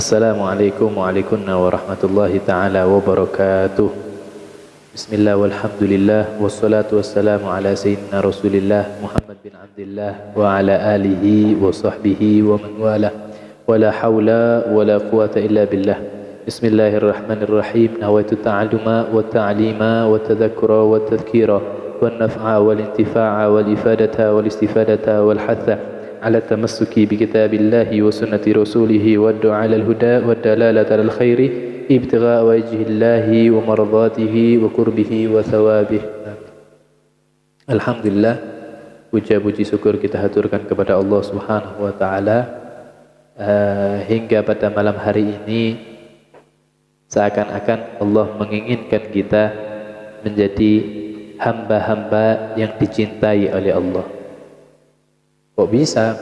Assalamualaikum warahmatullahi ta'ala wabarakatuh. Bismillah walhamdulillah wassalatu wassalamu ala sayyidina rasulillah Muhammad bin Abdullah wa ala alihi wa sahbihi wa man wala wa la hawla wa la quwata illa billah. Bismillahirrahmanirrahim. Nawaitu ta'alluma wa ta'lima wa tadhakkura wa tadhkira wa naf'a wal intifa'a wal ifadata wal istifadata wal hatha على التمسك بكتاب الله وسنة رسوله والدعاء على الهدى والدلالة على الخير ابتغاء وجه الله ومرضاته وقربه وثوابه. Alhamdulillah, puja-puji syukur kita haturkan kepada Allah Subhanahu wa taala. Hingga pada malam hari ini seakan-akan Allah menginginkan kita menjadi hamba-hamba yang dicintai oleh Allah. Kok bisa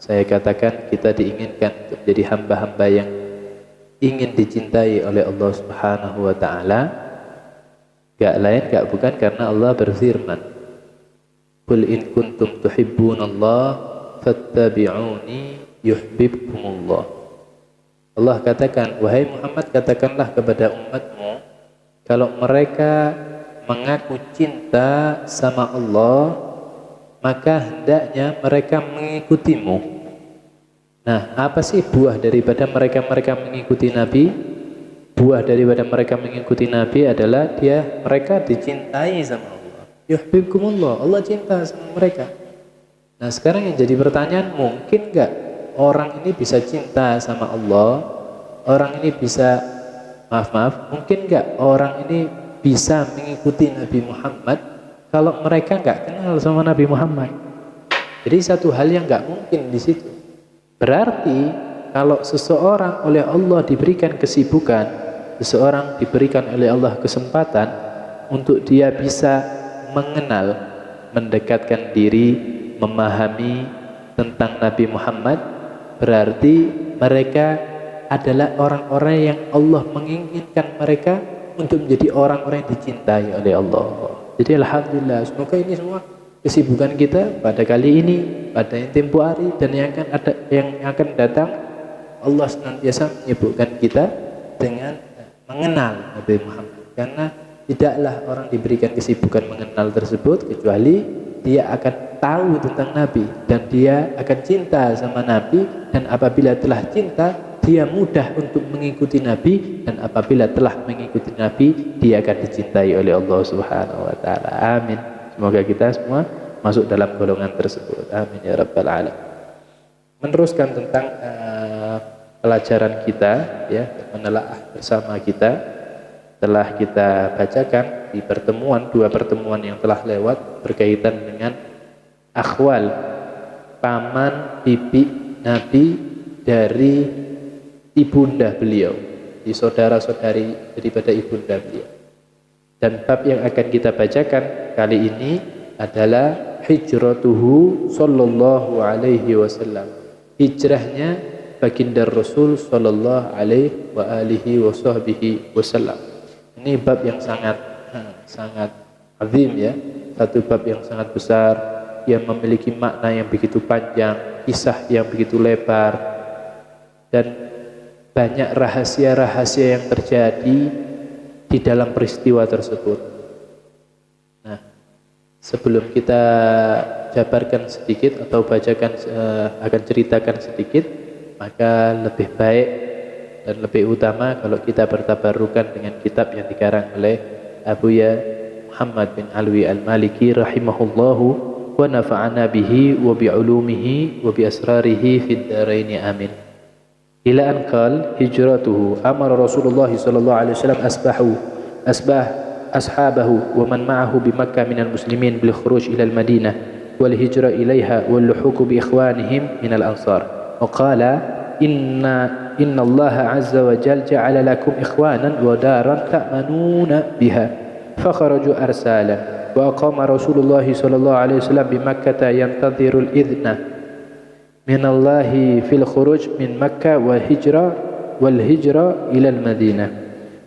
saya katakan kita diinginkan untuk menjadi hamba-hamba yang ingin dicintai oleh Allah Subhanahu wa taala? Gak lain gak bukan karena Allah berfirman, "Qul in kuntum tuhibbunallah fattabi'uni yuhibbukumullah." Allah katakan, wahai Muhammad, katakanlah kepada umatmu, kalau mereka mengaku cinta sama Allah, maka hendaknya mereka mengikutimu. Nah, apa sih buah daripada mereka mengikuti Nabi? Buah daripada mereka mengikuti Nabi adalah mereka dicintai sama Allah. Yuhibbukumullah, Allah cinta sama mereka. Nah, sekarang yang jadi pertanyaan, mungkin enggak orang ini bisa cinta sama Allah? Orang ini bisa, mungkin enggak orang ini bisa mengikuti Nabi Muhammad kalau mereka nggak kenal sama Nabi Muhammad? Jadi satu hal yang nggak mungkin di situ. Berarti kalau seseorang oleh Allah diberikan kesibukan, seseorang diberikan oleh Allah kesempatan untuk dia bisa mengenal, mendekatkan diri, memahami tentang Nabi Muhammad, berarti mereka adalah orang-orang yang Allah menginginkan mereka untuk menjadi orang-orang yang dicintai oleh Allah. Jadi alhamdulillah, semoga ini semua kesibukan kita pada kali ini, pada yang tempoh hari dan yang akan datang, Allah senantiasa menyibukkan kita dengan mengenal Nabi Muhammad. Karena tidaklah orang diberikan kesibukan mengenal tersebut kecuali dia akan tahu tentang Nabi dan dia akan cinta sama Nabi, dan apabila telah cinta dia mudah untuk mengikuti Nabi, dan apabila telah mengikuti Nabi dia akan dicintai oleh Allah Subhanahu wa taala. Amin. Semoga kita semua masuk dalam golongan tersebut. Amin ya rabbal alamin. Meneruskan tentang pelajaran kita, ya, menelaah bersama kita telah kita bacakan di dua pertemuan yang telah lewat berkaitan dengan akhwal, paman bibi Nabi dari ibunda beliau, di saudara-saudari daripada ibunda beliau. Dan bab yang akan kita bacakan kali ini adalah hijratuhu sallallahu alaihi wasallam. Hijrahnya baginda Rasul sallallahu alaihi wa alihi wasallam. Ini bab yang sangat azim, ya. Satu bab yang sangat besar yang memiliki makna yang begitu panjang, kisah yang begitu lebar, dan banyak rahasia-rahasia yang terjadi di dalam peristiwa tersebut. Nah, sebelum kita jabarkan sedikit atau bacakan, akan ceritakan sedikit, maka lebih baik dan lebih utama kalau kita bertabarukan dengan kitab yang dikarang oleh Abuya Muhammad bin Alwi al-Maliki rahimahullahu wa nafa'ana bihi wa bi'ulumihi wa bi asrarihi fid dharaini amin. Ila an qala hijratuhu amara Rasulullah sallallahu alaihi wasallam ashabahu wa man ma'ahu bi Makkah minal muslimin bil khuruj ila al Madinah wal hijra ilaiha wal luhuq bi ikhwanihim minal ansar. Wa qala inna Allah azza wa jalla ja'ala lakum ikhwanan wa daran ta'manuna biha fa kharaju arsalan wa aqama Rasulullah sallallahu alaihi wasallam bi Makkah yantadhiru al idna min Allah fil khuruj min Makkah wal hijra ila al Madinah.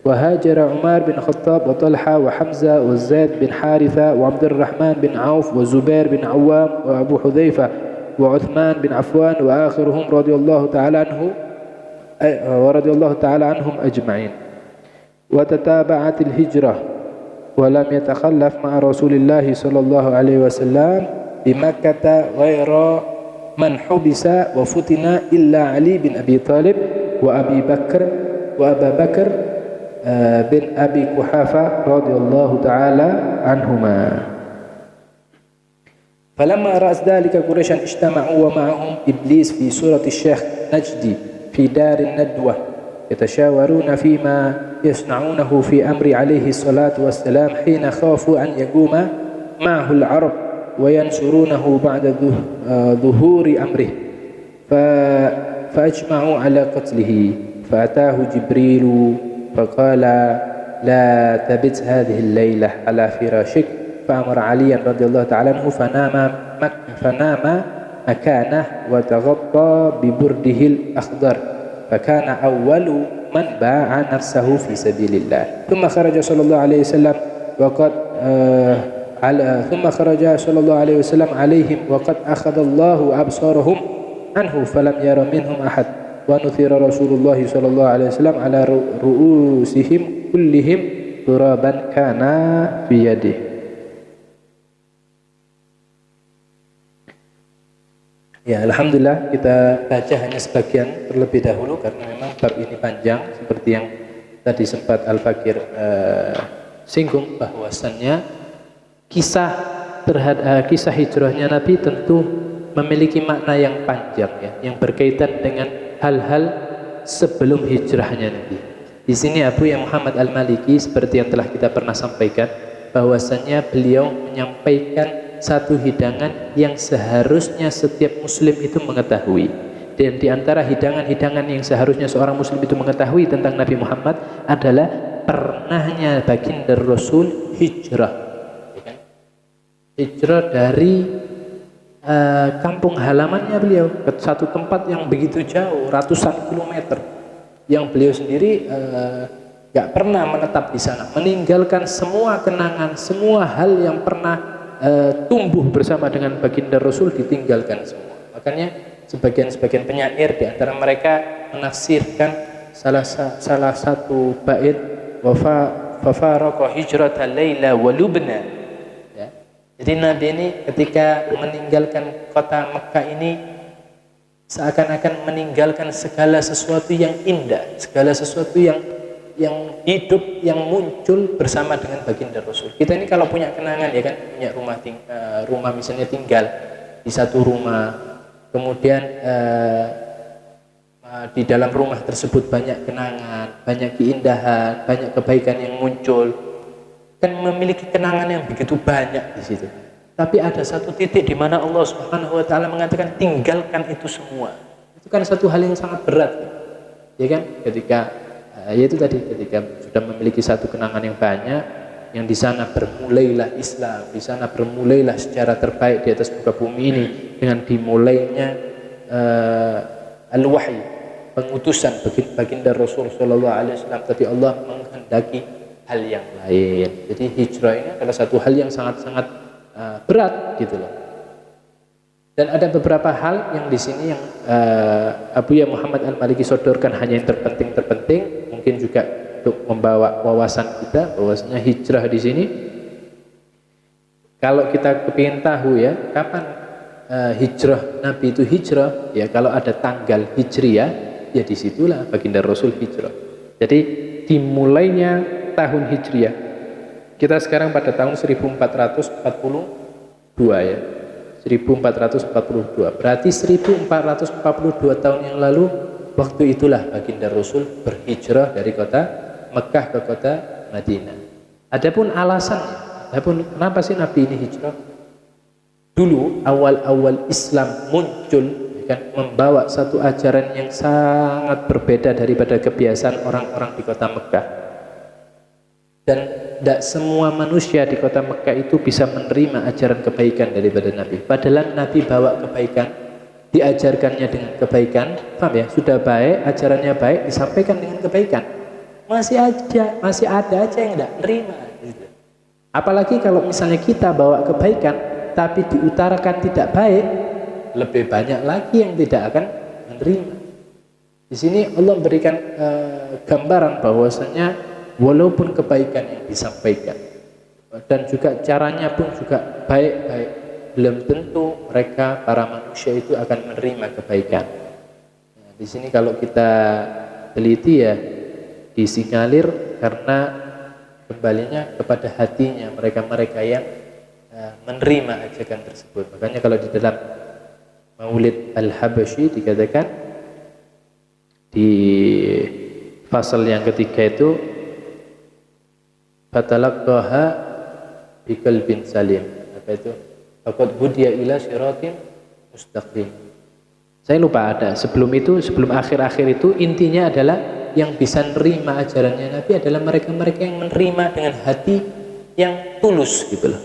Wa hajara Umar bin Khattab wa Talha wa Hamzah wa Zaid bin Haritha wa Abdurrahman bin Auf wa Zubair bin Awam wa Abu Hudzaifah wa Uthman bin Affan wa akhiruhum radhiyallahu ta'ala anhu ورضي الله تعالى عنهم أجمعين. وتتابعت الهجرة ولم يتخلف مع رسول الله صلى الله عليه وسلم بمكة غير من حبس وفتن إلا علي بن أبي طالب وأبا بكر بن أبي قحافة رضي الله تعالى عنهما. فلما رأت ذلك قريشا اجتمعوا ومعهم إبليس في سورة الشيخ نجدي في دار الندوة يتشاورون فيما يصنعونه في أمر عليه الصلاة والسلام حين خافوا أن يقوم معه العرب وينصرونه بعد ظهور أمره فأجمعوا على قتله. فأتاه جبريل فقال لا تبت هذه الليلة على فراشك. فأمر عليا رضي الله تعالى عنه فنام مكانه وتغطى ببرده الأخضر فكان أول من باع نفسه في سبيل الله. ثم خرج صلى الله عليه وسلم عليهم وقد أخذ الله أبصارهم عنه فلم ير منهم أحد. ونثر رسول الله صلى الله عليه وسلم على رؤوسهم كلهم ترابا كان في يده. Ya, alhamdulillah kita baca hanya sebagian terlebih dahulu karena memang bab ini panjang seperti yang tadi sempat Al-Fakir singgung bahwasannya kisah hijrahnya Nabi tentu memiliki makna yang panjang ya, yang berkaitan dengan hal-hal sebelum hijrahnya Nabi. Di sini Abu Ya Muhammad Al-Maliki seperti yang telah kita pernah sampaikan bahwasannya beliau menyampaikan satu hidangan yang seharusnya setiap muslim itu mengetahui, dan di antara hidangan-hidangan yang seharusnya seorang muslim itu mengetahui tentang Nabi Muhammad adalah pernahnya baginda Rasul hijrah, hijrah dari kampung halamannya beliau ke satu tempat yang begitu jauh, ratusan kilometer, yang beliau sendiri gak pernah menetap di sana, meninggalkan semua kenangan, semua hal yang pernah tumbuh bersama dengan baginda Rasul ditinggalkan semua. Makanya sebagian penyair di antara mereka menafsirkan salah satu bait wa faraqa hijrata laila wa lubna ya. Jadi Nabi ini ketika meninggalkan kota Mekah ini seakan-akan meninggalkan segala sesuatu yang indah, segala sesuatu yang hidup, yang muncul bersama dengan baginda Rasul. Kita ini kalau punya kenangan ya kan, punya rumah misalnya tinggal di satu rumah, kemudian di dalam rumah tersebut banyak kenangan, banyak keindahan, banyak kebaikan yang muncul, kan memiliki kenangan yang begitu banyak di situ. Tapi ada satu titik di mana Allah Subhanahu wa taala mengatakan tinggalkan itu semua. Itu kan satu hal yang sangat berat. Ya kan? Yaitu tadi ketika sudah memiliki satu kenangan yang banyak, yang di sana bermulailah Islam, di sana bermulailah secara terbaik di atas muka bumi ini dengan dimulainya al-wahyi, pengutusan baginda Rasul sallallahu alaihi wasallam. Tapi Allah menghendaki hal yang lain. Jadi hijrah ini adalah satu hal yang sangat-sangat berat gitu loh. Dan ada beberapa hal yang di sini yang Abu Ya Muhammad Al-Maliki sodorkan hanya yang terpenting, mungkin juga untuk membawa wawasan kita bahwasanya hijrah di sini. Kalau kita kepingin tahu ya kapan hijrah Nabi itu hijrah, ya kalau ada tanggal hijriyah, ya disitulah baginda Rasul hijrah. Jadi dimulainya tahun hijriyah. Kita sekarang pada tahun 1442 ya. 1442. Berarti 1442 tahun yang lalu, waktu itulah baginda Rasul berhijrah dari kota Mekah ke kota Madinah. Adapun alasannya, kenapa sih Nabi ini hijrah? Dulu awal-awal Islam muncul kan, membawa satu ajaran yang sangat berbeda daripada kebiasaan orang-orang di kota Mekah. Dan tidak semua manusia di kota Mekah itu bisa menerima ajaran kebaikan daripada Nabi. Padahal Nabi bawa kebaikan, diajarkannya dengan kebaikan, paham ya? Sudah baik, ajarannya baik, disampaikan dengan kebaikan. Masih ada aja yang tidak menerima. Apalagi kalau misalnya kita bawa kebaikan, tapi diutarakan tidak baik, lebih banyak lagi yang tidak akan menerima. Di sini Allah memberikan gambaran bahwasanya walaupun kebaikan yang disampaikan dan juga caranya pun juga baik-baik, belum tentu mereka para manusia itu akan menerima kebaikan. Nah, di sini kalau kita teliti ya disinyalir karena kembalinya kepada hatinya mereka-mereka yang menerima ajakan tersebut. Makanya kalau di dalam Maulid Al-Habasyi dikatakan di pasal yang ketiga itu fatalaqaha biqalbin salim. Apa itu? Faqad hudiya ila siratin mustaqim. Saya lupa ada. Sebelum itu, sebelum akhir-akhir itu intinya adalah yang bisa menerima ajarannya Nabi adalah mereka-mereka yang menerima dengan hati yang tulus gitu loh.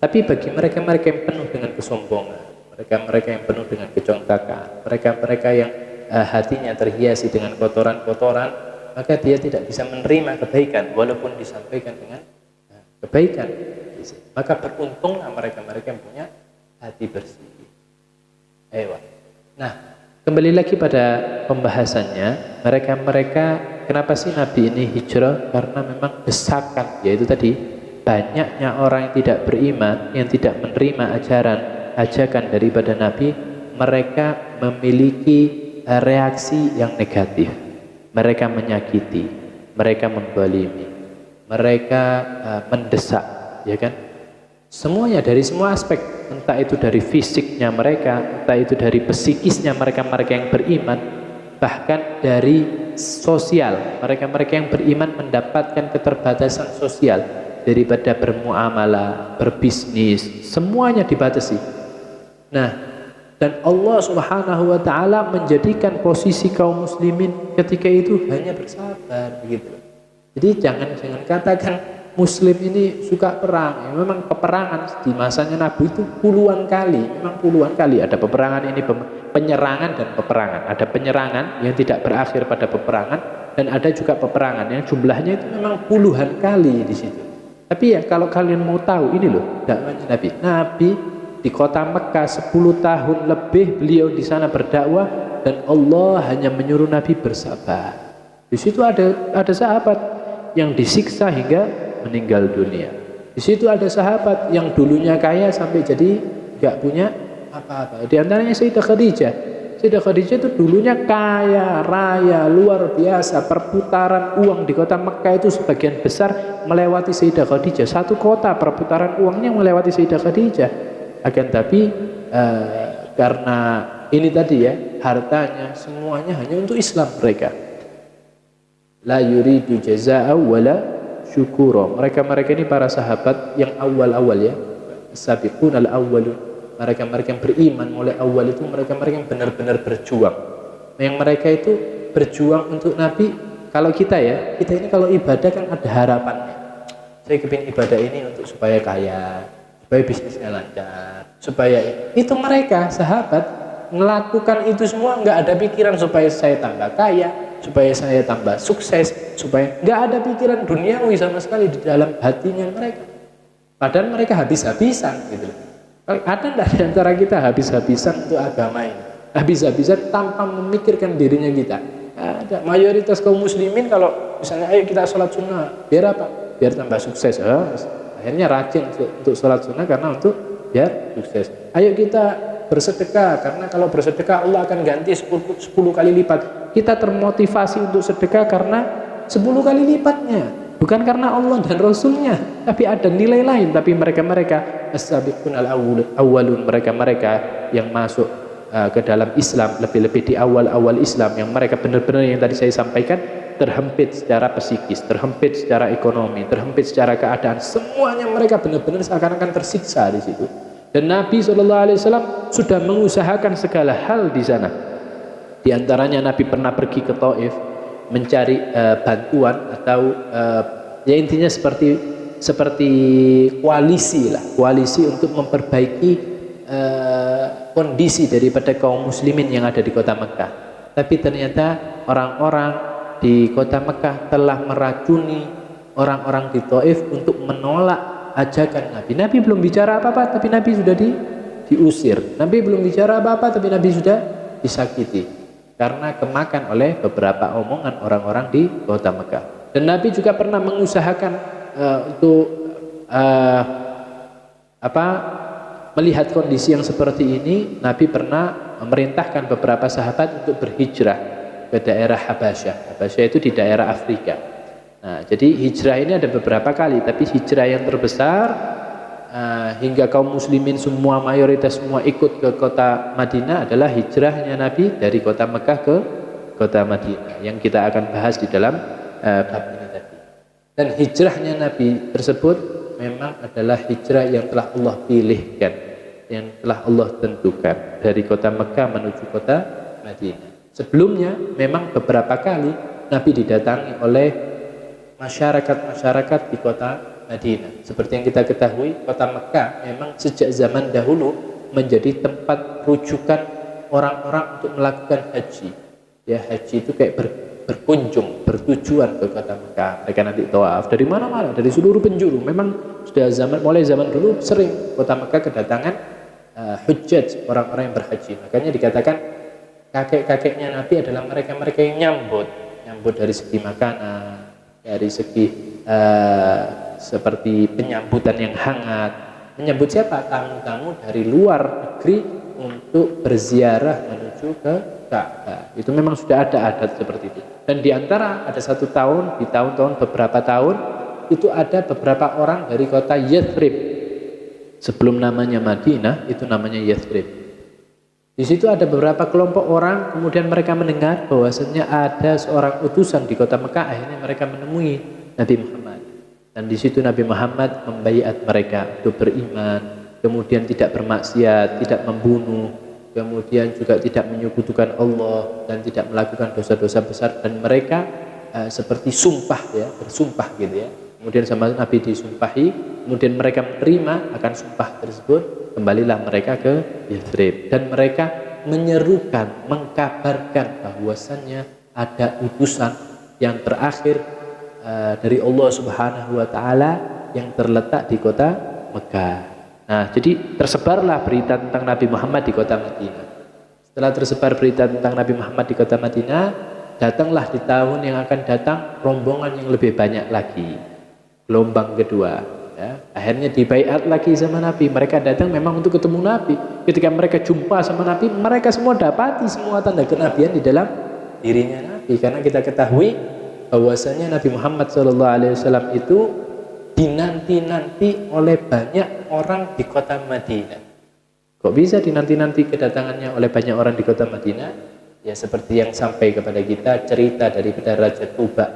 Tapi bagi mereka-mereka yang penuh dengan kesombongan, mereka-mereka yang penuh dengan kecongkakan, mereka-mereka yang hatinya terhiasi dengan kotoran-kotoran, maka dia tidak bisa menerima kebaikan walaupun disampaikan dengan kebaikan. Maka beruntunglah mereka-mereka yang punya hati bersih. Nah, kembali lagi pada pembahasannya, mereka-mereka kenapa sih Nabi ini hijrah? Karena memang desakan, yaitu tadi banyaknya orang yang tidak beriman, yang tidak menerima ajakan daripada Nabi, mereka memiliki reaksi yang negatif. Mereka menyakiti, mereka menzalimi, mereka mendesak, ya kan? Semuanya dari semua aspek, entah itu dari fisiknya mereka, entah itu dari psikisnya mereka-mereka yang beriman, bahkan dari sosial, mereka-mereka yang beriman mendapatkan keterbatasan sosial daripada bermuamalah, berbisnis, semuanya dibatasi. Nah, dan Allah Subhanahu wa taala menjadikan posisi kaum muslimin ketika itu hanya bersabar begitu. Jadi jangan katakan muslim ini suka perang. Ya, memang peperangan di masanya Nabi itu puluhan kali, memang puluhan kali ada peperangan ini, penyerangan dan peperangan. Ada penyerangan yang tidak berakhir pada peperangan dan ada juga peperangan yang jumlahnya itu memang puluhan kali di situ. Tapi ya kalau kalian mau tahu ini loh dakwahnya Nabi di kota Mekah 10 tahun lebih beliau di sana berdakwah dan Allah hanya menyuruh Nabi bersabar. Di situ ada sahabat yang disiksa hingga meninggal dunia. Di situ ada sahabat yang dulunya kaya sampai jadi nggak punya apa-apa. Di antaranya Sayyidah Khadijah. Sayyidah Khadijah itu dulunya kaya raya luar biasa. Perputaran uang di kota Mekah itu sebagian besar melewati Sayyidah Khadijah. Satu kota perputaran uangnya melewati Sayyidah Khadijah. Akan tapi karena ini tadi ya hartanya semuanya hanya untuk Islam mereka. La yuridu jazaa'a wala syukura. Mereka-mereka ini para sahabat yang awal-awal ya, sabiqun al-awwalun. Mereka-mereka yang beriman mulai awal itu mereka-mereka yang benar-benar berjuang. Yang mereka itu berjuang untuk Nabi. Kalau kita ya, kita ini kalau ibadah kan ada harapannya. Saya kepingin ibadah ini untuk supaya kaya, supaya bisnisnya lancar, supaya itu mereka sahabat melakukan itu semua nggak ada pikiran supaya saya tambah kaya, supaya saya tambah sukses, supaya nggak ada pikiran duniawi sama sekali di dalam hatinya mereka. Padahal mereka habis-habisan gitu. Ada nggak di antara kita habis-habisan untuk agama ini? Habis-habisan tanpa memikirkan dirinya kita. Ada mayoritas kaum muslimin kalau misalnya ayo kita sholat sunnah, biar apa? Biar tambah sukses. Akhirnya rajin untuk sholat sunnah karena untuk biar sukses. Ayo kita bersedekah karena kalau bersedekah Allah akan ganti 10 kali lipat. Kita termotivasi untuk sedekah karena 10 kali lipatnya, bukan karena Allah dan Rasulnya, tapi ada nilai lain. Tapi mereka-mereka as-sabiqun al-awwalun, mereka-mereka yang masuk ke dalam Islam lebih-lebih di awal-awal Islam, yang mereka benar-benar yang tadi saya sampaikan terhempit secara psikis, terhempit secara ekonomi, terhempit secara keadaan, semuanya mereka benar-benar seakan-akan tersiksa di situ. Dan Nabi SAW sudah mengusahakan segala hal di sana. Di antaranya Nabi pernah pergi ke Taif mencari bantuan atau ya intinya seperti koalisi lah, koalisi untuk memperbaiki kondisi daripada kaum muslimin yang ada di kota Mekah. Tapi ternyata orang-orang di kota Mekah telah meracuni orang-orang di Taif untuk menolak ajakan Nabi. Nabi belum bicara apa-apa tapi Nabi sudah diusir. Nabi belum bicara apa-apa tapi Nabi sudah disakiti. karena kemakan oleh beberapa omongan orang-orang di kota Mekah. Dan Nabi juga pernah mengusahakan untuk melihat kondisi yang seperti ini. Nabi pernah memerintahkan beberapa sahabat untuk berhijrah ke daerah Habasyah. Habasyah itu di daerah Afrika. Nah, jadi hijrah ini ada beberapa kali, tapi hijrah yang terbesar hingga kaum muslimin semua, mayoritas semua ikut ke kota Madinah adalah hijrahnya Nabi dari kota Mekah ke kota Madinah, yang kita akan bahas di dalam bab ini tadi. Dan hijrahnya Nabi tersebut memang adalah hijrah yang telah Allah pilihkan, yang telah Allah tentukan, dari kota Mekah menuju kota Madinah. Sebelumnya memang beberapa kali Nabi didatangi oleh masyarakat di kota Madinah. Seperti yang kita ketahui, kota Mekah memang sejak zaman dahulu menjadi tempat rujukan orang-orang untuk melakukan haji. Ya, haji itu kayak berkunjung, bertujuan ke kota Mekah. Mereka nanti tawaf dari mana-mana, dari seluruh penjuru. Memang sudah mulai zaman dulu sering kota Mekah kedatangan hujjaj, orang-orang yang berhaji. Makanya dikatakan kakek-kakeknya Nabi adalah mereka-mereka yang nyambut dari segi makanan, dari segi seperti penyambutan yang hangat. Menyambut siapa? Tamu-tamu dari luar negeri untuk berziarah menuju ke Ka'bah. Itu memang sudah ada adat seperti itu. Dan di antara ada satu tahun, di tahun-tahun beberapa tahun, itu ada beberapa orang dari kota Yathrib. Sebelum namanya Madinah, itu namanya Yathrib. Di situ ada beberapa kelompok orang, kemudian mereka mendengar bahwasanya ada seorang utusan di kota Mekah. Akhirnya mereka menemui Nabi Muhammad. Dan di situ Nabi Muhammad membaiat mereka untuk beriman, kemudian tidak bermaksiat, tidak membunuh, kemudian juga tidak menyekutukan Allah dan tidak melakukan dosa-dosa besar. Dan mereka seperti sumpah, ya, bersumpah gitu ya. Kemudian sama Nabi disumpahi, kemudian mereka menerima akan sumpah tersebut. Kembalilah mereka ke Yathrib dan mereka menyerukan, mengkabarkan bahwasannya ada utusan yang terakhir dari Allah Subhanahu wa taala yang terletak di kota Mekah. Nah, jadi tersebarlah berita tentang Nabi Muhammad di kota Madinah. Setelah tersebar berita tentang Nabi Muhammad di kota Madinah, datanglah di tahun yang akan datang rombongan yang lebih banyak lagi. Gelombang kedua, ya. Akhirnya dibaiat lagi sama Nabi. Mereka datang memang untuk ketemu Nabi. Ketika mereka jumpa sama Nabi, mereka semua dapati semua tanda kenabian di dalam dirinya Nabi. Karena kita ketahui bahwasanya Nabi Muhammad SAW itu dinanti-nanti oleh banyak orang di kota Madinah. Kok bisa dinanti-nanti kedatangannya oleh banyak orang di kota Madinah? Ya seperti yang sampai kepada kita cerita daripada Raja Tuba.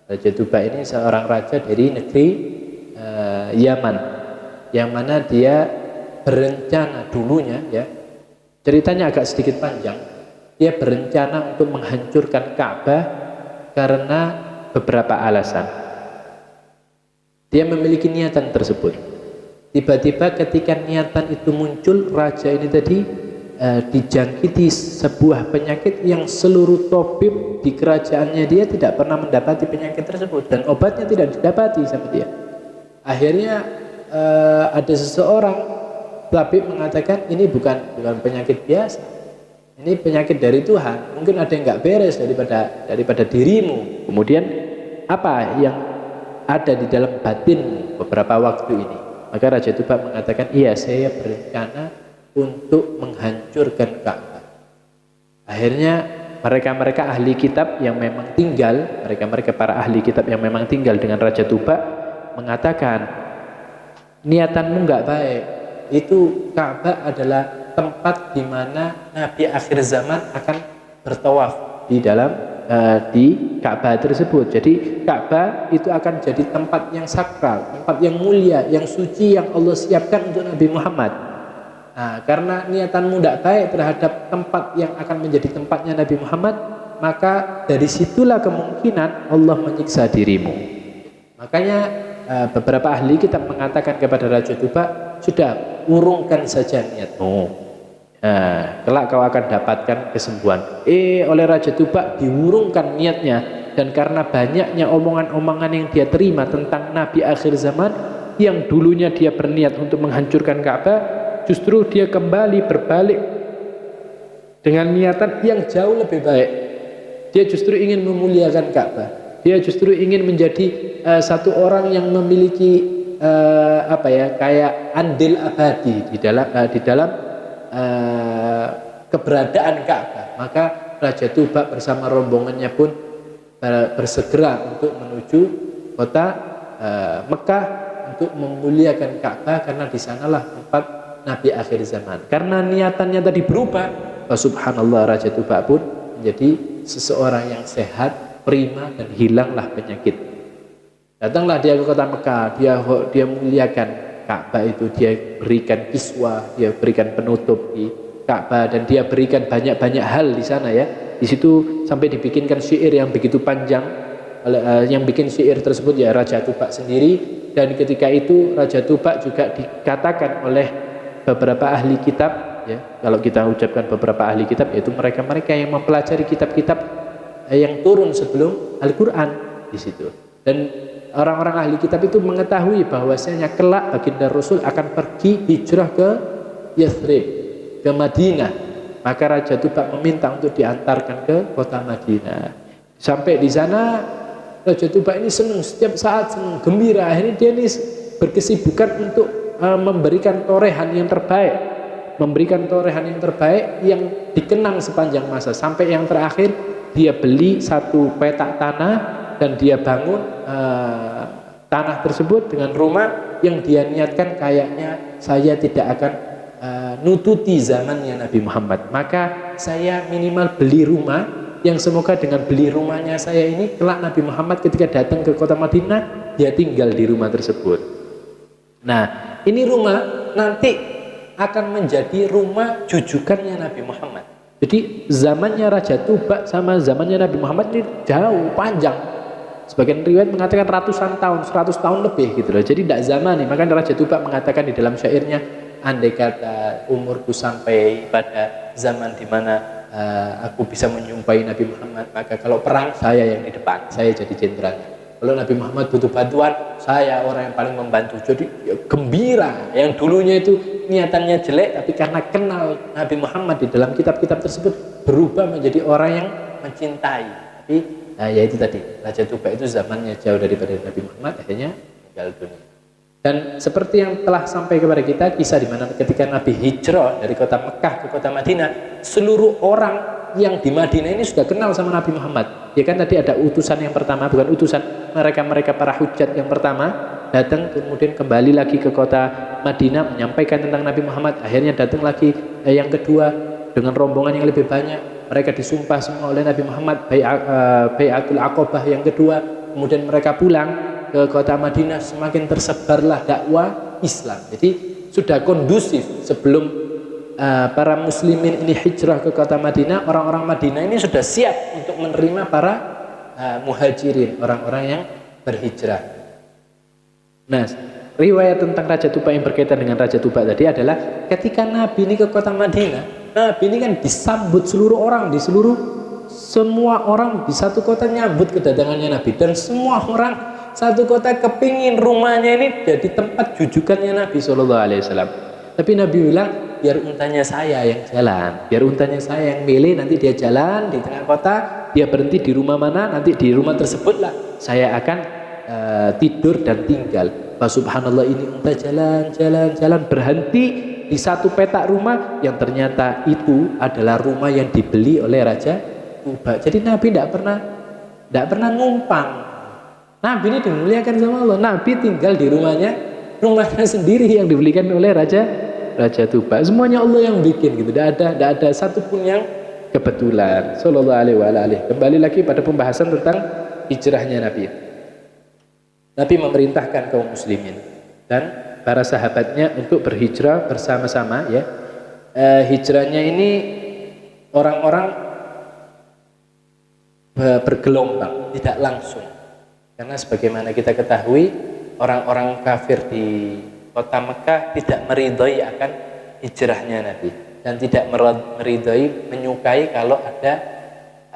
Raja Tuba ini seorang raja dari negeri Yaman, yang mana dia berencana dulunya, ya ceritanya agak sedikit panjang. Dia berencana untuk menghancurkan Ka'bah karena beberapa alasan. Dia memiliki niatan tersebut. Tiba-tiba ketika niatan itu muncul, raja ini tadi dijangkiti sebuah penyakit yang seluruh tabib di kerajaannya dia tidak pernah mendapati penyakit tersebut, dan obatnya tidak didapati sama dia. Akhirnya ada seseorang tabib mengatakan ini bukan penyakit biasa, ini penyakit dari Tuhan. Mungkin ada yang nggak beres daripada dirimu. Kemudian apa yang ada di dalam batinmu beberapa waktu ini? Maka Raja Tuba mengatakan, iya, saya berencana untuk menghancurkan Ka'bah. Akhirnya mereka ahli kitab yang memang tinggal, mereka para ahli kitab yang memang tinggal dengan Raja Tuba mengatakan, niatanmu nggak baik. Itu Ka'bah adalah tempat di mana Nabi akhir zaman akan bertawaf di dalam di Ka'bah tersebut. Jadi Ka'bah itu akan jadi tempat yang sakral, tempat yang mulia, yang suci, yang Allah siapkan untuk Nabi Muhammad. Nah, karena niatanmu tidak baik terhadap tempat yang akan menjadi tempatnya Nabi Muhammad, maka dari situlah kemungkinan Allah menyiksa dirimu. Makanya beberapa ahli kitab mengatakan kepada Raja Tuba, sudah, urungkan saja niatmu. Nah, kelak kau akan dapatkan kesembuhan. Oleh Raja Tuba diurungkan niatnya, dan karena banyaknya omongan-omongan yang dia terima tentang Nabi akhir zaman yang dulunya dia berniat untuk menghancurkan Ka'bah, justru dia kembali berbalik dengan niatan yang jauh lebih baik. Dia justru ingin memuliakan Ka'bah. Dia justru ingin menjadi satu orang yang memiliki kayak andil abadi di dalam keberadaan Ka'bah. Maka Raja Tuba bersama rombongannya pun bersegera untuk menuju kota Mekah untuk memuliakan Ka'bah, karena di sanalah tempat Nabi akhir zaman. Karena niatannya tadi berubah, subhanallah, Raja Tuba pun menjadi seseorang yang sehat, prima, dan hilanglah penyakit. Datanglah dia ke kota Mekah, dia muliakan Ka'bah itu, dia berikan kiswah, dia berikan penutup di Ka'bah, dan dia berikan banyak-banyak hal di sana ya. Di situ sampai dibikinkan syair yang begitu panjang. Yang bikin syair tersebut ya Raja Tuba sendiri, dan ketika itu Raja Tuba juga dikatakan oleh beberapa ahli kitab ya. Kalau kita ucapkan beberapa ahli kitab, yaitu mereka-mereka yang mempelajari kitab-kitab yang turun sebelum Al-Qur'an di situ. Dan orang-orang ahli kitab itu mengetahui bahwasanya kelak baginda Rasul akan pergi hijrah ke Yathrib, ke Madinah. Maka Raja Tuba meminta untuk diantarkan ke kota Madinah. Sampai di sana Raja Tuba ini senang, setiap saat senang, gembira. Akhirnya dia ini berkesibukan untuk memberikan torehan yang terbaik, yang dikenang sepanjang masa. Sampai yang terakhir dia beli satu petak tanah dan dia bangun tanah tersebut dengan rumah yang dia niatkan, kayaknya saya tidak akan nututi zamannya Nabi Muhammad, maka saya minimal beli rumah yang semoga dengan beli rumahnya saya ini kelak Nabi Muhammad ketika datang ke kota Madinah dia tinggal di rumah tersebut. Nah, ini rumah nanti akan menjadi rumah jujukannya Nabi Muhammad. Jadi zamannya Raja Tuba sama zamannya Nabi Muhammad ini jauh panjang. Sebagian riwayat mengatakan ratusan tahun, 100 tahun lebih gitu loh. Jadi tidak zaman nih. Maka Raja Tuba mengatakan di dalam syairnya, andai kata umurku sampai pada zaman di mana aku bisa menjumpai Nabi Muhammad, maka kalau perang saya yang di depan, saya jadi jenderalnya. Kalau Nabi Muhammad butuh bantuan, saya orang yang paling membantu. Jadi ya, gembira. Yang dulunya itu niatannya jelek, tapi karena kenal Nabi Muhammad di dalam kitab-kitab tersebut berubah menjadi orang yang mencintai. Tapi ya itu tadi, Raja Tuba itu zamannya jauh daripada Nabi Muhammad, akhirnya meninggal dunia. Dan seperti yang telah sampai kepada kita, kisah di mana ketika Nabi hijrah dari kota Mekah ke kota Madinah, seluruh orang yang di Madinah ini sudah kenal sama Nabi Muhammad. Ya kan tadi ada utusan yang pertama, bukan utusan, mereka para hujat yang pertama datang, kemudian kembali lagi ke kota Madinah menyampaikan tentang Nabi Muhammad. Akhirnya datang lagi yang kedua dengan rombongan yang lebih banyak. Mereka disumpah semua oleh Nabi Muhammad, Bai'atul Aqabah yang kedua. Kemudian mereka pulang ke kota Madinah, semakin tersebarlah dakwah Islam. Jadi sudah kondusif sebelum para muslimin ini hijrah ke kota Madinah. Orang-orang Madinah ini sudah siap untuk menerima para muhajirin, orang-orang yang berhijrah. Nah, riwayat tentang Raja Tuba yang berkaitan dengan Raja Tuba tadi adalah ketika Nabi ini ke kota Madinah, Nabi ini kan disambut seluruh orang, semua orang di satu kota nyambut kedatangannya Nabi, dan semua orang satu kota kepingin rumahnya ini jadi tempat jujukannya Nabi SAW. Tapi Nabi bilang, biar untanya saya yang jalan, biar untanya saya yang milih, nanti dia jalan di tengah kota, dia berhenti di rumah mana, nanti di rumah tersebutlah saya akan tidur dan tinggal. Subhanallah, ini unta jalan berhenti di satu petak rumah yang ternyata itu adalah rumah yang dibeli oleh Raja Tuba. Jadi Nabi tidak pernah numpang. Nabi ini dimuliakan sama Allah. Nabi tinggal di rumahnya sendiri yang dibelikan oleh Raja Tuba. Semuanya Allah yang bikin gitu. Tidak ada satupun yang kebetulan. Sallallahu alaihi wasallam. Kembali lagi pada pembahasan tentang hijrahnya Nabi. Nabi memerintahkan kaum muslimin dan para sahabatnya untuk berhijrah bersama-sama ya. Hijrahnya ini orang-orang bergelombang, tidak langsung. Karena sebagaimana kita ketahui, orang-orang kafir di kota Mekah tidak meridhai akan hijrahnya Nabi, dan tidak meridhai, menyukai kalau ada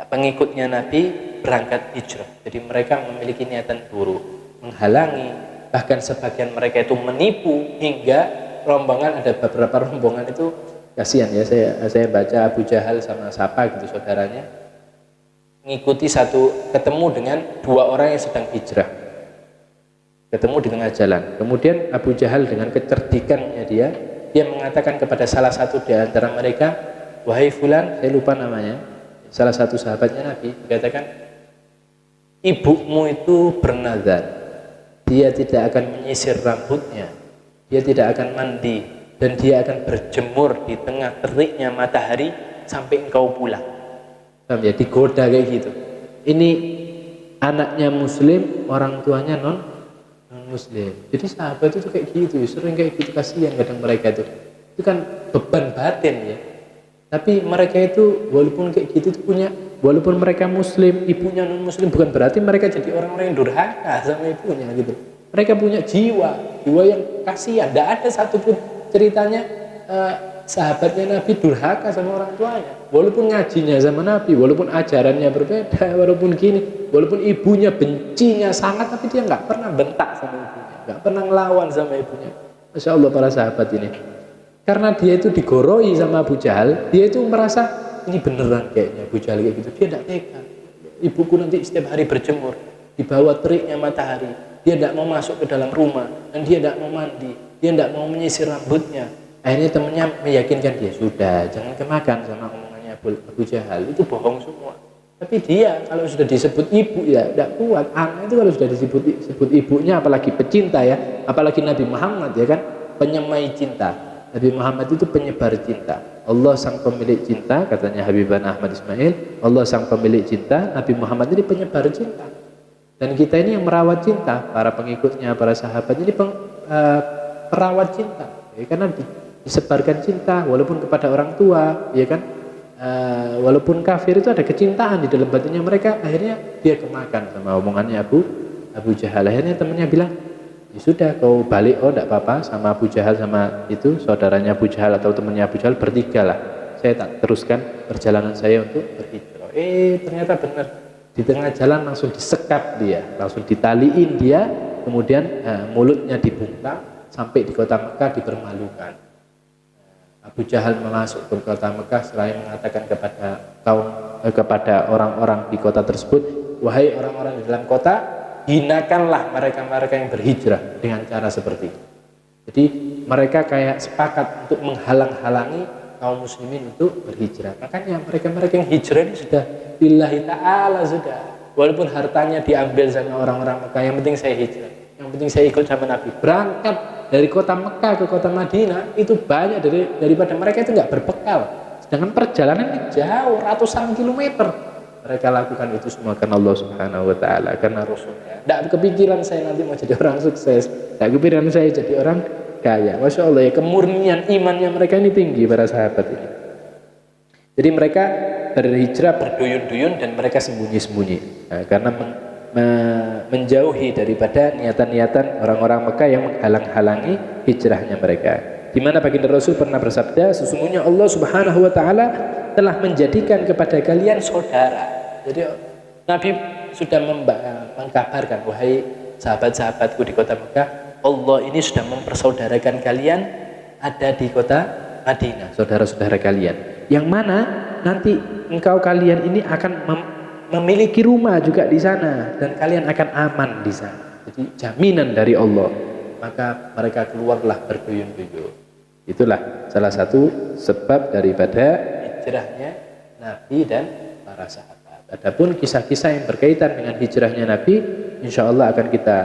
pengikutnya Nabi berangkat hijrah. Jadi mereka memiliki niatan buruk, menghalangi, bahkan sebagian mereka itu menipu, hingga ada beberapa rombongan itu kasihan ya, saya baca Abu Jahal sama siapa gitu saudaranya ngikuti ketemu dengan dua orang yang sedang hijrah, ketemu di tengah jalan. Kemudian Abu Jahal dengan kecerdikannya dia mengatakan kepada salah satu di antara mereka, wahai fulan, saya lupa namanya, salah satu sahabatnya Nabi, dikatakan, ibumu itu bernazar, dia tidak akan menyisir rambutnya, dia tidak akan mandi, dan dia akan berjemur di tengah teriknya matahari sampai engkau pulang. Ya, digoda kayak gitu. Ini anaknya muslim, orang tuanya non muslim. Jadi sahabat itu kayak gitu, sering kayak gitu, kasihan kadang mereka itu kan beban batin ya. Tapi mereka itu walaupun kayak gitu itu punya, walaupun mereka muslim, ibunya non muslim, bukan berarti mereka jadi orang-orang yang durhaka sama ibunya gitu. Mereka punya jiwa yang kasihan. Tidak ada satupun ceritanya sahabatnya Nabi durhaka sama orang tuanya. Walaupun ngajinya sama Nabi, walaupun ajarannya berbeda, walaupun gini, walaupun ibunya bencinya sangat, tapi dia nggak pernah bentak sama ibunya, nggak pernah ngelawan sama ibunya. Masya Allah para sahabat ini. Karena dia itu digoroi sama Abu Jahal, dia itu merasa ini beneran kayaknya Abu Jahal kayak gitu. Dia tidak tega. Ibuku nanti setiap hari berjemur di bawah teriknya matahari. Dia tidak mau masuk ke dalam rumah dan dia tidak mau mandi, dia tidak mau menyisir rambutnya. Akhirnya temannya meyakinkan dia, sudah jangan kemakan sama omongannya Abu Jahal, itu bohong semua. Tapi dia kalau sudah disebut ibu ya tidak kuat. Anak itu kalau sudah disebut ibunya, apalagi pecinta ya, apalagi Nabi Muhammad ya kan, penyemai cinta. Nabi Muhammad itu penyebar cinta. Allah sang pemilik cinta, katanya Habiban Ahmad Ismail. Allah sang pemilik cinta, Nabi Muhammad ini penyebar cinta. Dan kita ini yang merawat cinta, para pengikutnya, para sahabat ini perawat cinta. Ya, karena disebarkan cinta, walaupun kepada orang tua, ya kan, walaupun kafir itu ada kecintaan di dalam batinnya mereka. Akhirnya dia kemakan sama omongannya Abu Jahal. Akhirnya temannya bilang, ya sudah kau balik, oh tidak apa-apa, sama Abu Jahal, sama itu saudaranya Abu Jahal atau temannya Abu Jahal, bertiga lah, saya tak teruskan perjalanan saya untuk berhijrah. Ternyata benar, di tengah jalan langsung disekap dia, langsung ditaliin dia, kemudian mulutnya dibungkam sampai di kota Mekah dipermalukan. Abu Jahal masuk ke kota Mekah seraya mengatakan kepada orang-orang di kota tersebut, wahai orang-orang di dalam kota, hinakanlah mereka-mereka yang berhijrah dengan cara seperti itu. Jadi mereka kayak sepakat untuk menghalang-halangi kaum muslimin untuk berhijrah. Makanya mereka-mereka yang hijrah ini sudah lillahi ta'ala sudah. Walaupun hartanya diambil sama orang-orang Mekah, yang penting saya hijrah, yang penting saya ikut sama Nabi. Berangkat dari kota Mekah ke kota Madinah itu banyak daripada mereka itu nggak berbekal. Sedangkan perjalanan ini jauh, ratusan kilometer. Mereka lakukan itu semua karena Allah Subhanahu wa taala, karena Rasulnya. Tidak kepikiran saya nanti mau jadi orang sukses, tidak kepikiran saya jadi orang kaya. Masya Allah ya, kemurnian imannya mereka ini tinggi para sahabat ini. Jadi mereka berhijrah berduyun-duyun dan mereka sembunyi-sembunyi, karena menjauhi daripada niatan-niatan orang-orang Mekah yang menghalang-halangi hijrahnya mereka. Di mana baginda Rasul pernah bersabda, sesungguhnya Allah Subhanahu wa taala telah menjadikan kepada kalian saudara. Jadi Nabi sudah mengkabarkan, wahai sahabat-sahabatku di kota Mekah, Allah ini sudah mempersaudarakan kalian ada di kota Madinah, saudara-saudara kalian. Yang mana nanti kalian ini akan memiliki rumah juga di sana dan kalian akan aman di sana. Jadi jaminan dari Allah. Maka mereka keluarlah berduyun-duyun. Itulah salah satu sebab daripada hijrahnya Nabi dan para sahabat. Adapun kisah-kisah yang berkaitan dengan hijrahnya Nabi, insya Allah akan kita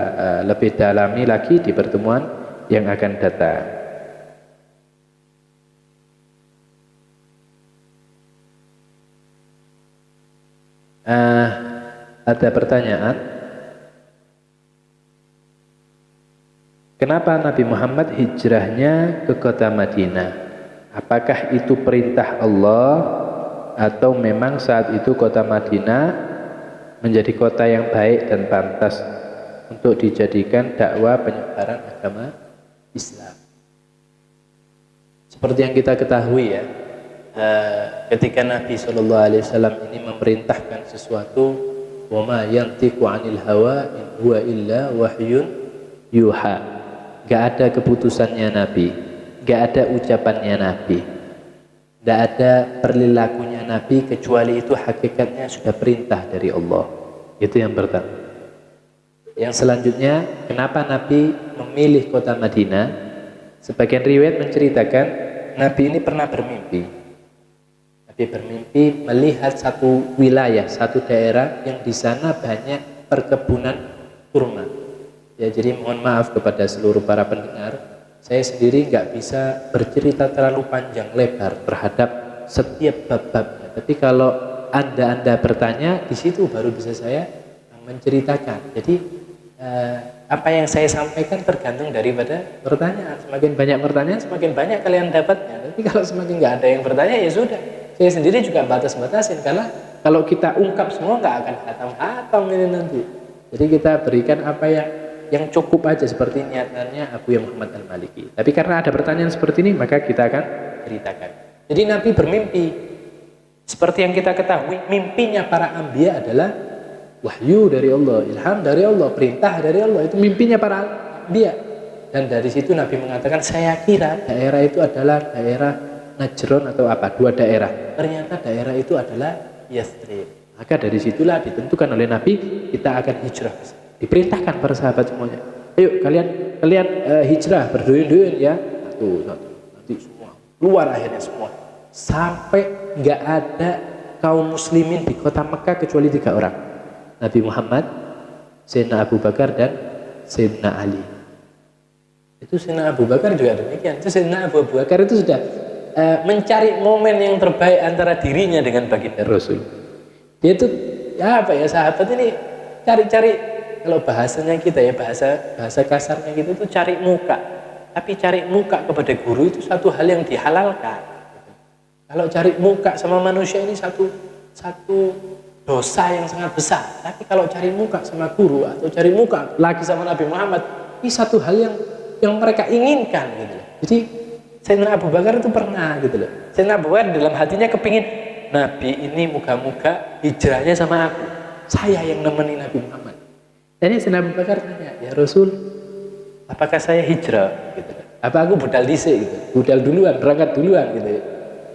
lebih dalami lagi di pertemuan yang akan datang. Ada pertanyaan, kenapa Nabi Muhammad hijrahnya ke kota Madinah? Apakah itu perintah Allah atau memang saat itu kota Madinah menjadi kota yang baik dan pantas untuk dijadikan dakwah penyebaran agama Islam? Seperti yang kita ketahui ya, ketika Nabi SAW ini memerintahkan sesuatu, wa ma yantiqu 'anil hawa in huwa illa wahyun yuha. Gak ada keputusannya Nabi, gak ada ucapannya Nabi, Tidak ada perilakunya Nabi kecuali itu hakikatnya sudah perintah dari Allah. Itu yang pertama. Yang selanjutnya, kenapa Nabi memilih kota Madinah? Sebagian riwayat menceritakan Nabi ini pernah bermimpi. Nabi bermimpi melihat satu wilayah, satu daerah yang di sana banyak perkebunan kurma. Ya, jadi mohon maaf kepada seluruh para pendengar, saya sendiri nggak bisa bercerita terlalu panjang lebar terhadap setiap bab-babnya. Tapi kalau anda bertanya, di situ baru bisa saya menceritakan. Jadi apa yang saya sampaikan tergantung daripada pertanyaan. Semakin banyak pertanyaan, semakin banyak kalian dapatnya. Tapi kalau semakin nggak ada yang bertanya, ya sudah. Saya sendiri juga batas-batasin, karena kalau kita ungkap semua nggak akan hatam-hatam ini nanti. Jadi kita berikan apa yang cukup aja, seperti niatannya Abuya Muhammad Al-Maliki. Tapi karena ada pertanyaan seperti ini, maka kita akan ceritakan. Jadi Nabi bermimpi. Seperti yang kita ketahui, mimpinya para anbiya adalah wahyu dari Allah, ilham dari Allah, perintah dari Allah. Itu mimpinya para anbiya. Dan dari situ Nabi mengatakan, saya kira daerah itu adalah daerah Najron atau apa, 2 daerah. Ternyata daerah itu adalah Yathrib. Maka dari situlah ditentukan oleh Nabi, kita akan hijrah. Diperintahkan para sahabat semuanya, ayo kalian hijrah, berduyun-duyun ya, satu, nanti semua keluar, akhirnya semua, sampai nggak ada kaum muslimin di kota Mekah kecuali 3 orang, Nabi Muhammad, Sayyidina Abu Bakar, dan Sayyidina Ali. Itu Sayyidina Abu Bakar juga demikian. Itu Sayyidina Abu Bakar itu sudah mencari momen yang terbaik antara dirinya dengan baginda Rasul. Dia itu sahabat ini cari-cari. Kalau bahasanya kita ya, bahasa kasarnya gitu tuh cari muka. Tapi cari muka kepada guru itu satu hal yang dihalalkan. Kalau cari muka sama manusia ini satu dosa yang sangat besar. Tapi kalau cari muka sama guru atau cari muka lagi sama Nabi Muhammad, ini satu hal yang mereka inginkan gitu. Jadi Sayyidina Abu Bakar itu pernah gitu loh. Sayyidina Abu Bakar dalam hatinya kepingin Nabi ini muka-muka hijrahnya sama aku. Saya yang nemeni Nabi Muhammad. Jadi Sayyidina Abu Bakar tanya, ya Rasul, apakah saya hijrah? Gitu. Apa aku budal dhisik gitu? Budal duluan, berangkat duluan gitu.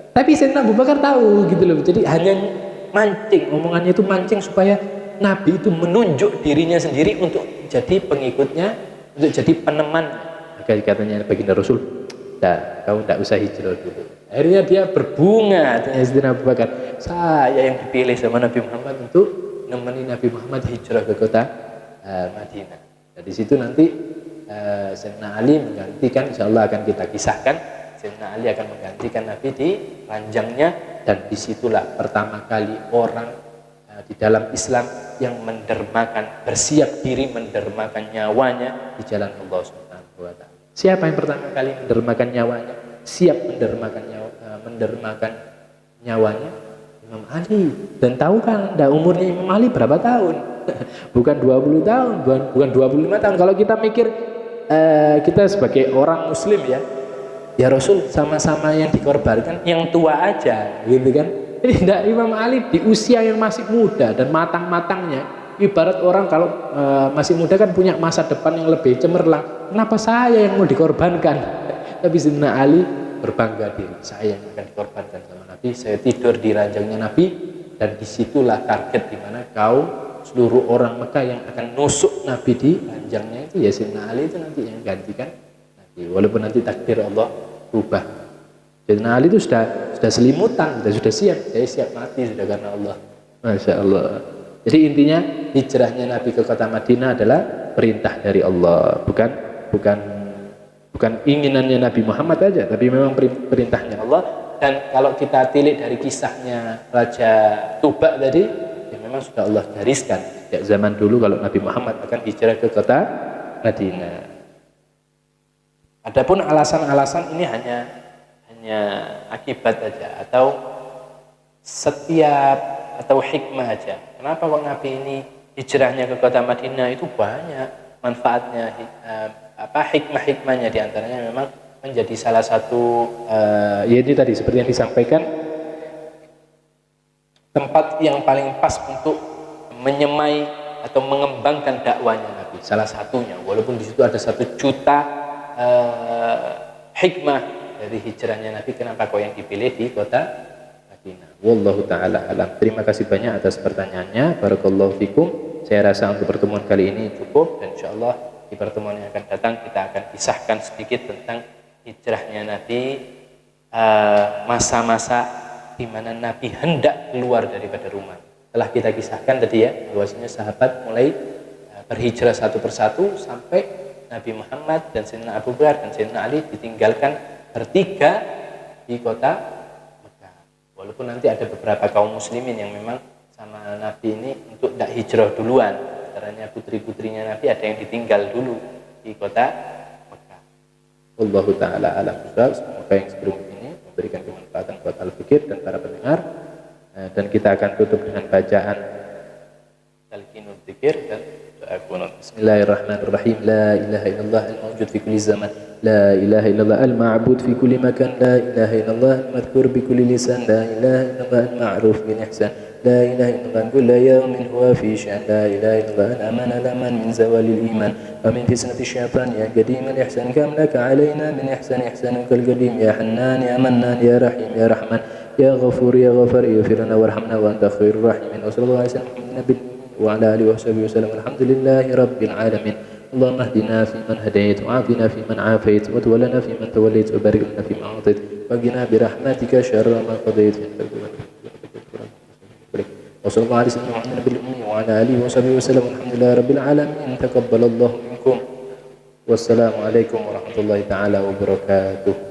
Tapi Sayyidina Abu Bakar tahu gitu loh. Jadi hanya mancing, omongannya itu mancing supaya Nabi itu menunjuk dirinya sendiri untuk jadi pengikutnya, untuk jadi peneman. Maka katanya baginda Rasul, kamu tidak usah hijrah dulu. Akhirnya dia berbunga, tanya Sayyidina Abu Bakar, saya yang dipilih sama Nabi Muhammad untuk nemeni Nabi Muhammad hijrah ke kota Madinah. Dan di situ nanti Sayyidina Ali menggantikan, insya Allah akan kita kisahkan, Sayyidina Ali akan menggantikan Nabi di ranjangnya. Dan disitulah pertama kali orang di dalam Islam yang mendermakan, bersiap diri mendermakan nyawanya di jalan Allah Subhanahu wa Ta'ala. Siapa yang pertama kali mendermakan nyawanya, siap mendermakan nyawanya? Imam Ali. Dan tahu kan umurnya Imam Ali berapa tahun? Bukan 20 tahun, bukan 25 tahun. Kalau kita mikir kita sebagai orang muslim ya Rasul sama-sama yang dikorbankan yang tua aja gitu kan. Jadi tidak, Imam Ali di usia yang masih muda dan matang-matangnya, ibarat orang kalau masih muda kan punya masa depan yang lebih cemerlang. Kenapa saya yang mau dikorbankan? Tapi Sayyidina Ali berbangga diri, saya yang akan dikorbankan sama Nabi. Saya tidur di ranjangnya Nabi, dan disitulah target di mana seluruh orang Mekah yang akan nusuk Nabi di ranjangnya itu, ya Sayyidina Ali itu nanti yang gantikan Nabi. Walaupun nanti takdir Allah berubah. Sayyidina Ali itu sudah selimutan, sudah siap, saya siap mati sudah karena Allah. Masya Allah. Jadi intinya hijrahnya Nabi ke kota Madinah adalah perintah dari Allah, bukan inginannya Nabi Muhammad aja, tapi memang perintahnya Allah. Dan kalau kita tilik dari kisahnya Raja Tuba tadi, memang sudah Allah gariskan sejak zaman dulu kalau Nabi Muhammad akan hijrah ke kota Madinah. Adapun alasan-alasan ini hanya akibat aja atau hikmah aja. Kenapa kok Nabi ini hijrahnya ke kota Madinah? Itu banyak manfaatnya, hikmah-hikmahnya, diantaranya memang menjadi salah satu yaitu tadi seperti yang disampaikan, tempat yang paling pas untuk menyemai atau mengembangkan dakwanya Nabi. Salah satunya, walaupun di situ ada 1 juta hikmah dari hijrahnya Nabi, kenapa kok yang dipilih di kota Madinah? Wallahu ta'ala alam. Terima kasih banyak atas pertanyaannya. Barakallahu fikum. Saya rasa untuk pertemuan kali ini cukup, dan insyaallah di pertemuan yang akan datang kita akan kisahkan sedikit tentang hijrahnya Nabi, masa-masa di mana Nabi hendak keluar daripada rumah. Telah kita kisahkan tadi ya, bahwasanya sahabat mulai berhijrah satu persatu sampai Nabi Muhammad dan Sayyidina Abu Bakar dan Sayyidina Ali ditinggalkan bertiga di kota Mekah. Walaupun nanti ada beberapa kaum muslimin yang memang sama Nabi ini untuk tidak hijrah duluan. Caranya putri-putrinya Nabi ada yang ditinggal dulu di kota Mekah. Wallahu ta'ala alam. Semoga yang sebelum ini memberikan kemanfaatan buat al-fikir dan para pendengar. Dan kita akan tutup dengan bacaan talqinul dzikir dan doa qunut. Bismillahirrahmanirrahim. La ilaha illallah al-mawjud fi kulli zaman. La ilaha illallah al-ma'bud fi kulli makan. La ilaha illallah al-madhkur bi kulli lisan. La ilaha illallah al-ma'ruf bin ihsan. La ilaha illallah kulla yawmin huwa fi syan. La ilaha illallah al-aman al-aman min zawalil iman wa min fitnati syaitan. Ya qadim al-ihsan kam laka alaina min ihsan ihsanuka al-qadim. Ya hannan ya mannan ya rahim ya rahman ya ghafur ya ghafar ighfir lana warhamna wa anta khairur rahimin. Wa sallallahu alaihi wasallam wa ala alihi wa sahbihi wasallam. Alhamdulillahi rabbil alamin. Allahumma hdina fi man hadait wa afina fi man afait wa tawallana fi man tawallait wa barik lana fi ma atait wa qina bi rahmatika syarra ma qadait. Wa sallallahu alaihi wasallam wa ala alihi wa sahbihi wasallam. Alhamdulillahi rabbil alamin. Taqabbalallahu minkum. Wassalamu alaikum warahmatullahi taala wabarakatuh.